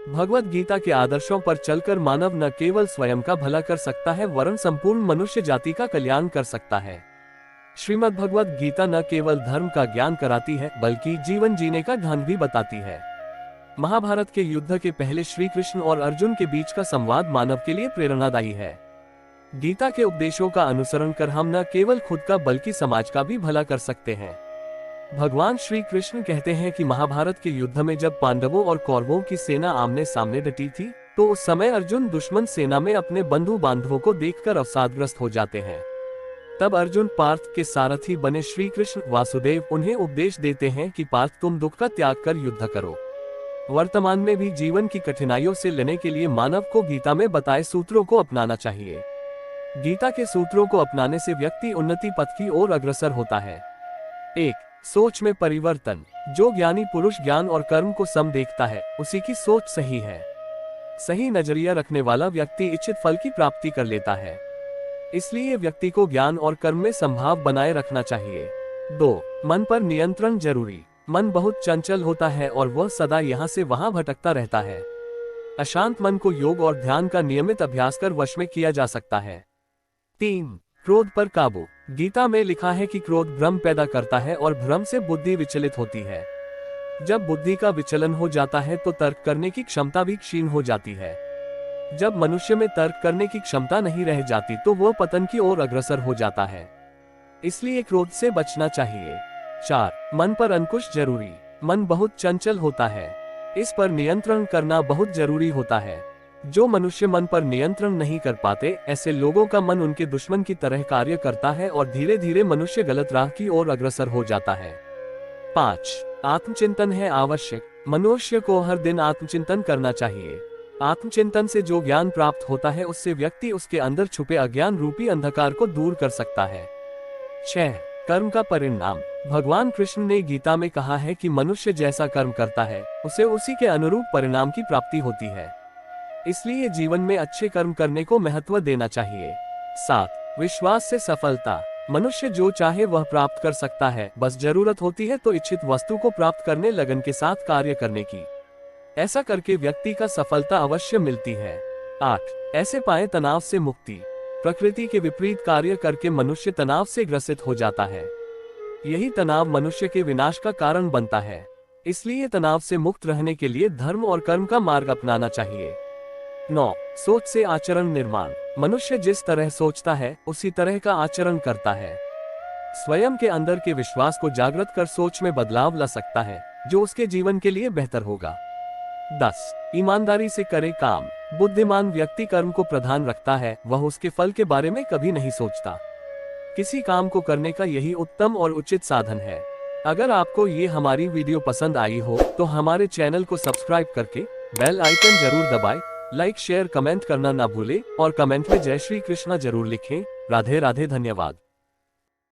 भगवत गीता के आदर्शों पर चलकर मानव न केवल स्वयं का भला कर सकता है वरन संपूर्ण मनुष्य जाति का कल्याण कर सकता है। श्रीमद् भगवत गीता न केवल धर्म का ज्ञान कराती है बल्कि जीवन जीने का ढंग भी बताती है। महाभारत के युद्ध के पहले श्री कृष्ण और अर्जुन के बीच का संवाद मानव के लिए प्रेरणादायी है। गीता के उपदेशों का अनुसरण कर हम न केवल खुद का बल्कि समाज का भी भला कर सकते हैं। भगवान श्री कृष्ण कहते हैं कि महाभारत के युद्ध में जब पांडवों और कौरवों की सेना आमने सामने डटी थी तो उस समय अर्जुन दुश्मन सेना में अपने बंधु बांधवों को देखकर अवसादग्रस्त हो जाते हैं। तब अर्जुन पार्थ के सारथी बने श्री कृष्ण वासुदेव उन्हें उपदेश देते हैं कि पार्थ तुम दुख का त्याग कर युद्ध करो। वर्तमान में भी जीवन की कठिनाइयों से लड़ने के लिए मानव को गीता में बताए सूत्रों को अपनाना चाहिए। गीता के सूत्रों को अपनाने से व्यक्ति उन्नति पथ की ओर अग्रसर होता है। 1. सोच में परिवर्तन। जो ज्ञानी पुरुष ज्ञान और कर्म को सम देखता है उसी की सोच सही है। सही नजरिया रखने वाला व्यक्ति इच्छित फल की प्राप्ति कर लेता है। इसलिए व्यक्ति को ज्ञान और कर्म में संभाव बनाए रखना चाहिए। 2. मन पर नियंत्रण जरूरी। मन बहुत चंचल होता है और वह सदा यहाँ से वहाँ भटकता रहता है। अशांत मन को योग और ध्यान का नियमित अभ्यास कर वश में किया जा सकता है। 3. क्रोध पर काबू। गीता में लिखा है कि क्रोध भ्रम पैदा करता है और भ्रम से बुद्धि विचलित होती है। जब बुद्धि का विचलन हो जाता है तो तर्क करने की क्षमता भी क्षीण हो जाती है। जब मनुष्य में तर्क करने की क्षमता नहीं रह जाती तो वह पतन की ओर अग्रसर हो जाता है। इसलिए क्रोध से बचना चाहिए। 4. मन पर अंकुश जरूरी। मन बहुत चंचल होता है, इस पर नियंत्रण करना बहुत जरूरी होता है। जो मनुष्य मन पर नियंत्रण नहीं कर पाते ऐसे लोगों का मन उनके दुश्मन की तरह कार्य करता है और धीरे धीरे मनुष्य गलत राह की ओर अग्रसर हो जाता है। 5. आत्मचिंतन है आवश्यक। मनुष्य को हर दिन आत्मचिंतन करना चाहिए। आत्मचिंतन से जो ज्ञान प्राप्त होता है उससे व्यक्ति उसके अंदर छुपे अज्ञान रूपी अंधकार को दूर कर सकता है। 6. कर्म का परिणाम। भगवान कृष्ण ने गीता में कहा है कि मनुष्य जैसा कर्म करता है उसे उसी के अनुरूप परिणाम की प्राप्ति होती है। इसलिए जीवन में अच्छे कर्म करने को महत्व देना चाहिए। 7. विश्वास से सफलता। मनुष्य जो चाहे वह प्राप्त कर सकता है, बस जरूरत होती है तो इच्छित वस्तु को प्राप्त करने लगन के साथ कार्य करने की। ऐसा करके व्यक्ति का सफलता अवश्य मिलती है। 8. ऐसे पाए तनाव से मुक्ति। प्रकृति के विपरीत कार्य करके मनुष्य तनाव से ग्रसित हो जाता है। यही तनाव मनुष्य के विनाश का कारण बनता है। इसलिए तनाव से मुक्त रहने के लिए धर्म और कर्म का मार्ग अपनाना चाहिए। 9. सोच से आचरण निर्माण। मनुष्य जिस तरह सोचता है उसी तरह का आचरण करता है। स्वयं के अंदर के विश्वास को जागृत कर सोच में बदलाव ला सकता है जो उसके जीवन के लिए बेहतर होगा। 10. ईमानदारी से करे काम। बुद्धिमान व्यक्ति कर्म को प्रधान रखता है, वह उसके फल के बारे में कभी नहीं सोचता। किसी काम को करने का यही उत्तम और उचित साधन है। अगर आपको ये हमारी वीडियो पसंद आई हो तो हमारे चैनल को सब्सक्राइब करके बेल आइकन जरूर दबाएं। लाइक शेयर कमेंट करना ना भूले और कमेंट में जय श्री कृष्णा जरूर लिखें। राधे राधे। धन्यवाद।